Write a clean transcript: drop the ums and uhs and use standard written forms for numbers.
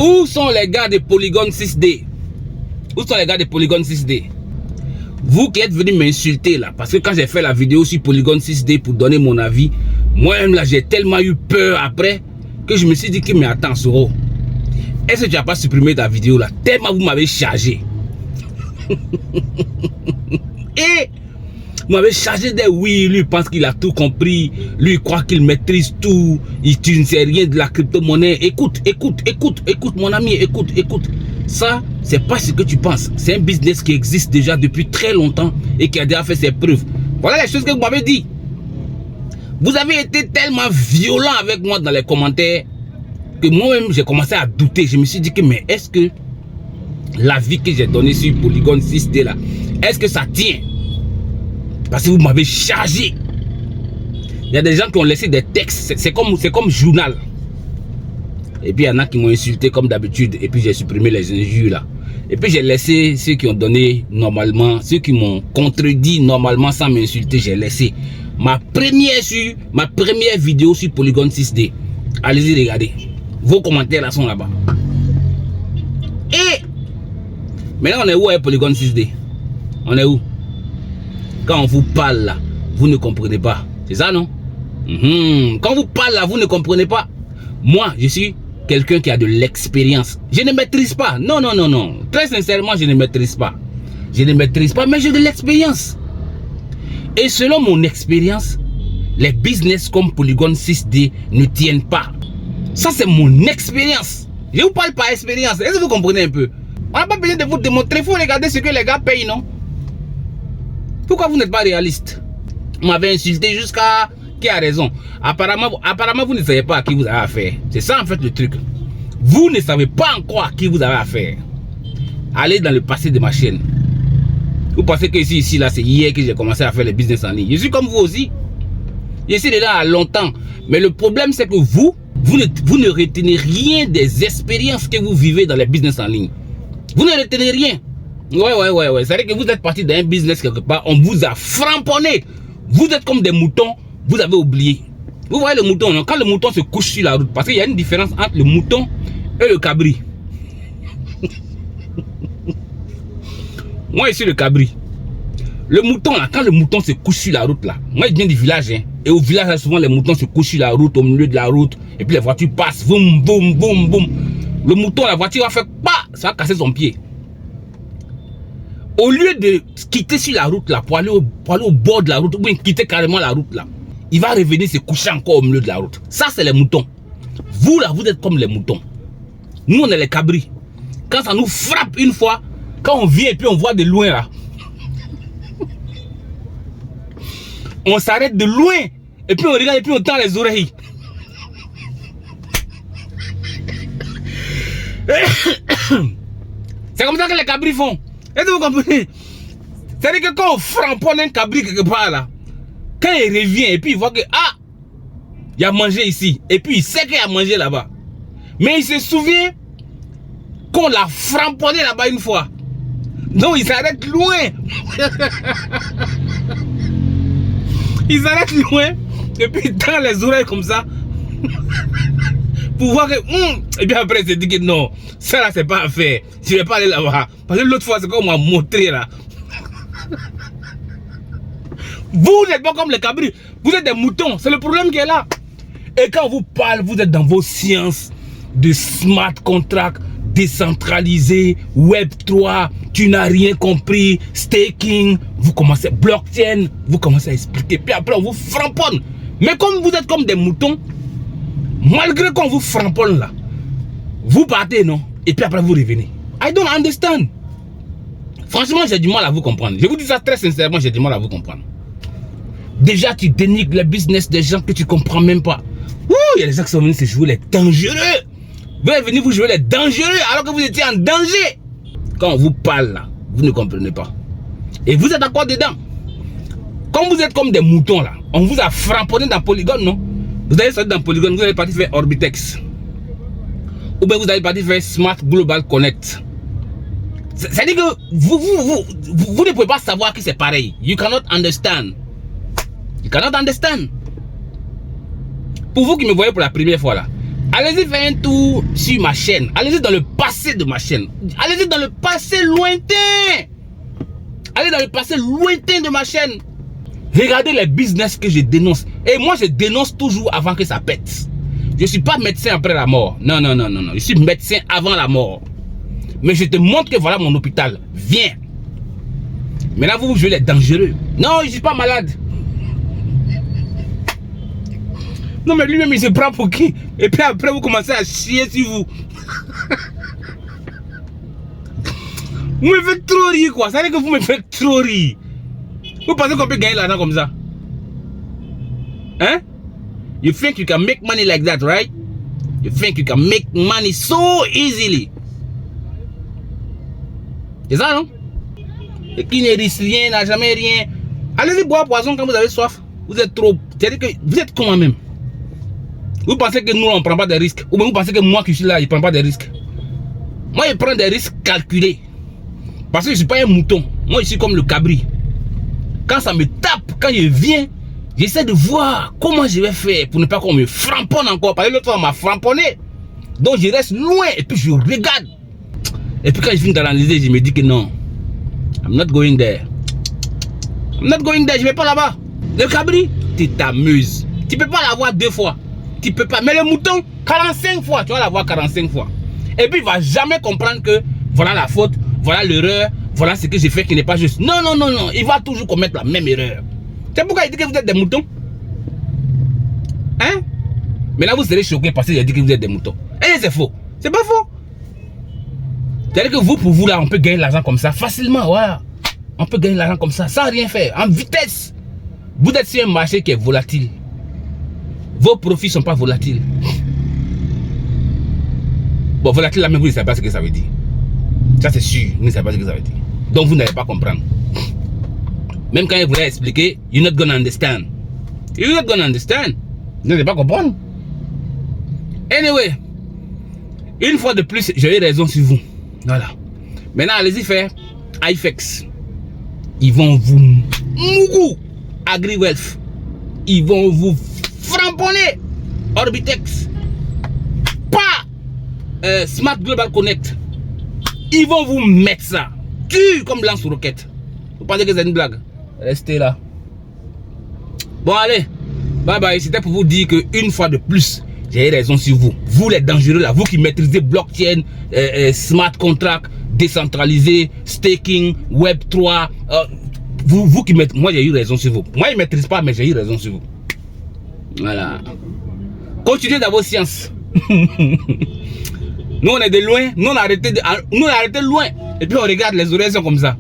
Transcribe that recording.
Où sont les gars de Polygon 6D? Où sont les gars de Polygon 6D? Vous qui êtes venus m'insulter là, parce que quand j'ai fait la vidéo sur Polygon 6D pour donner mon avis, moi-même là j'ai tellement eu peur après que je me suis dit que mais attends Soro, est-ce que tu n'as pas supprimé ta vidéo là? Tellement vous m'avez chargé. Et vous m'avez chargé de oui, lui pense qu'il a tout compris, lui croit qu'il maîtrise tout, tu ne sais rien de la crypto-monnaie. Écoute mon ami, écoute. Ça, c'est pas ce que tu penses. C'est un business qui existe déjà depuis très longtemps et qui a déjà fait ses preuves. Voilà les choses que vous m'avez dit. Vous avez été tellement violent avec moi dans les commentaires que moi-même j'ai commencé à douter. Je me suis dit que mais est-ce que l'avis que j'ai donné sur Polygon 6D là, est-ce que ça tient? Parce que vous m'avez chargé. Il y a des gens qui ont laissé des textes. C'est comme journal. Et puis il y en a qui m'ont insulté comme d'habitude. Et puis j'ai supprimé les injures là. Et puis j'ai laissé ceux qui ont donné normalement, ceux qui m'ont contredit normalement sans m'insulter, j'ai laissé. Ma première vidéo sur Polygon 6D. Allez-y regardez. Vos commentaires là sont là-bas. Et maintenant on est où avec Polygon 6D? On est où? Quand on vous parle là, vous ne comprenez pas. C'est ça non? Quand vous parle là, vous ne comprenez pas. Moi, je suis quelqu'un qui a de l'expérience. Je ne maîtrise pas. Non. Très sincèrement, je ne maîtrise pas. Je ne maîtrise pas, mais j'ai de l'expérience. Et selon mon expérience, les business comme Polygon 6D ne tiennent pas. Ça, c'est mon expérience. Je vous parle par expérience. Est-ce que vous comprenez un peu? On n'a pas besoin de vous démontrer. Il faut regarder ce que les gars payent, non? Pourquoi vous n'êtes pas réaliste? Vous m'avez insulté jusqu'à... Qui a raison? Apparemment, vous ne savez pas à qui vous avez affaire. C'est ça en fait le truc. Vous ne savez pas encore à qui vous avez affaire. Allez dans le passé de ma chaîne. Vous pensez que ici là, c'est hier que j'ai commencé à faire les business en ligne. Je suis comme vous aussi. Je suis là longtemps. Mais le problème, c'est que vous ne retenez rien des expériences que vous vivez dans les business en ligne. Vous ne retenez rien. Ouais. C'est-à-dire que vous êtes parti d'un business quelque part, on vous a framponné. Vous êtes comme des moutons, vous avez oublié. Vous voyez le mouton, non? Quand le mouton se couche sur la route, parce qu'il y a une différence entre le mouton et le cabri. Moi, je suis le cabri. Le mouton, là, quand le mouton se couche sur la route, là, moi, je viens du village, hein, et au village, là, souvent, les moutons se couchent sur la route, au milieu de la route, et puis les voitures passent, boum. Le mouton, la voiture va faire pas, ça va casser son pied. Au lieu de quitter sur la route là pour aller au bord de la route ou bien quitter carrément la route là, il va revenir se coucher encore au milieu de la route. Ça c'est les moutons. Vous là, vous êtes comme les moutons. Nous on est les cabris. Quand ça nous frappe une fois, quand on vient et puis on voit de loin là, on s'arrête de loin et puis on regarde et puis on tend les oreilles. C'est comme ça que les cabris font. Est-ce que vous comprenez? C'est-à-dire que quand on framponne un cabri quelque part là, quand il revient et puis il voit que ah, il a mangé ici et puis il sait qu'il a mangé là-bas, mais il se souvient qu'on l'a framponné là-bas une fois, donc il s'arrête loin. Il s'arrête loin et puis il tend les oreilles comme ça pour voir que et puis après il se dit que non, ça là c'est pas à faire, je vais pas aller là-bas parce que l'autre fois c'est comme on m'a montré là. Vous n'êtes pas comme les cabris, vous êtes des moutons, c'est le problème qui est là. Et quand on vous parle, vous êtes dans vos sciences de smart contract, décentralisé, web 3, tu n'as rien compris, staking, vous commencez blockchain, vous commencez à expliquer, puis après on vous framponne. Mais comme vous êtes comme des moutons, malgré qu'on vous framponne là, vous partez non, et puis après vous revenez. I don't understand. Franchement, j'ai du mal à vous comprendre. Je vous dis ça très sincèrement, j'ai du mal à vous comprendre. Déjà, tu dénigres le business des gens que tu comprends même pas. Ouh, il y a des gens qui sont venus se jouer les dangereux. Vous êtes venus vous jouer les dangereux alors que vous étiez en danger. Quand on vous parle là, vous ne comprenez pas. Et vous êtes encore dedans. Comme vous êtes comme des moutons là, on vous a framponné dans Polygon, non? Vous allez sortir dans Polygon, vous allez partir faire Orbitex. Ou bien vous allez partir faire Smart Global Connect. C'est-à-dire que vous ne pouvez pas savoir que c'est pareil. You cannot understand. You cannot understand. Pour vous qui me voyez pour la première fois là, Allez-y faire un tour sur ma chaîne. Allez-y dans le passé de ma chaîne. Allez-y dans le passé lointain. Allez dans le passé lointain de ma chaîne. Regardez les business que je dénonce. Et moi, je dénonce toujours avant que ça pète. Je ne suis pas médecin après la mort. Non, non, non, non, non. Je suis médecin avant la mort. Mais je te montre que voilà mon hôpital. Viens. Maintenant, vous jouez les dangereux. Non, je ne suis pas malade. Non, mais lui-même, il se prend pour qui? Et puis après, vous commencez à chier sur vous. Vous me faites trop rire, quoi. Ça veut dire que vous me faites trop rire. Vous pensez qu'on peut gagner l'argent comme ça? Hein? You think you can make money like that, right? You think you can make money so easily. C'est ça, non? Et qui ne risque rien, n'a jamais rien. Allez-y boire poisson quand vous avez soif. Vous êtes trop... C'est-à-dire que vous êtes comment même? Vous pensez que nous, on ne prend pas de risques? Ou bien vous pensez que moi qui suis là, je ne prends pas de risques? Moi, je prends des risques calculés. Parce que je ne suis pas un mouton. Moi, je suis comme le cabri. Quand ça me tape, quand je viens, j'essaie de voir comment je vais faire pour ne pas qu'on me framponne encore. Parce que l'autre fois, on m'a framponné. Donc, je reste loin et puis je regarde. Et puis quand je finis d'analyser, je me dis que non. I'm not going there. I'm not going there, je ne vais pas là-bas. Le cabri, tu t'amuses. Tu ne peux pas l'avoir 2 fois. Tu peux pas. Mais le mouton, 45 fois, tu vas l'avoir 45 fois. Et puis il ne va jamais comprendre que voilà la faute, voilà l'erreur, voilà ce que j'ai fait qui n'est pas juste. Non, non, non, non. Il va toujours commettre la même erreur. C'est pourquoi il dit que vous êtes des moutons. Hein? Mais là, vous serez choqués parce qu'il a dit que vous êtes des moutons. Et c'est faux. C'est pas faux. C'est-à-dire que vous, pour vous, là, on peut gagner l'argent comme ça facilement. Voilà. On peut gagner l'argent comme ça, sans rien faire, en vitesse. Vous êtes sur un marché qui est volatile. Vos profits ne sont pas volatiles. Bon, volatile, là, mais vous ne savez pas ce que ça veut dire. Ça, c'est sûr. Vous ne savez pas ce que ça veut dire. Donc, vous n'allez pas comprendre. Même quand il vous l'a expliqué, you're not gonna understand. You're not gonna understand. Vous n'allez pas comprendre. Anyway, une fois de plus, j'ai eu raison sur vous. Voilà. Maintenant, allez-y faire iFX. Ils vont vous mougou. AgriWealth. Ils vont vous framponner. Orbitex. Pas Smart Global Connect. Ils vont vous mettre ça. Tu comme lance-roquette. Vous pensez que c'est une blague? Restez là. Bon, allez. Bye bye. C'était pour vous dire que une fois de plus, j'ai eu raison sur vous. Vous les dangereux là, vous qui maîtrisez blockchain, smart contract, décentralisé, staking, web 3. Vous qui maîtrisez, moi j'ai eu raison sur vous. Moi je ne maîtrise pas, mais j'ai eu raison sur vous. Voilà. Continuez dans vos sciences. Nous on est de loin, nous on a arrêté loin. Et puis on regarde, les oreilles sont comme ça.